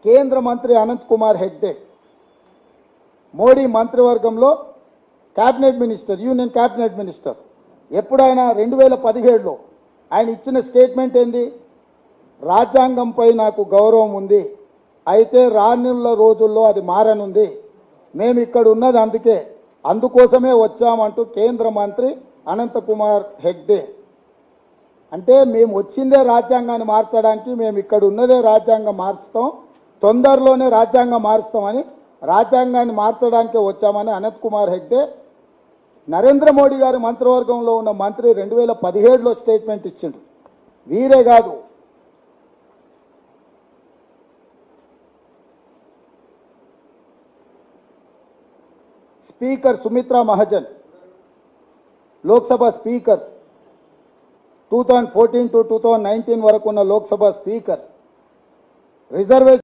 కేంద్ర మంత్రి అనంత్ కుమార్ హెగ్డే మోడీ మంత్రివర్గంలో cabinet minister, union cabinet minister. ఎప్పుడైనా 2017లో ఆయన ఇచ్చిన స్టేట్మెంట్ ఏంది? రాజ్యాంగంపై నాకు గౌరవం ఉంది, అయితే రానున్న రోజుల్లో అది మారనుంది, మేము ఇక్కడ ఉన్నది అందుకోసమే వచ్చామంటూ కేంద్ర మంత్రి అనంత్ కుమార్ హెగ్డే. అంటే మేము వచ్చిందే రాజ్యాంగాన్ని మార్చడానికి, మేము ఇక్కడ ఉన్నదే రాజ్యాంగం మార్చుతాం, తొందరలోనే రాజ్యాంగం మారుస్తామని, రాజ్యాంగాన్ని మార్చడానికే వచ్చామని అనంత్ కుమార్ హెగ్డే నరేంద్ర మోడీ గారి మంత్రివర్గంలో ఉన్న మంత్రి 2017లో స్టేట్మెంట్ ఇచ్చిండు. వీరే కాదు, speaker Sumitra Mahajan, Lok Sabha speaker 2014 to 2019 వరకు ఉన్న లోక్సభ స్పీకర్, రిజర్వేషన్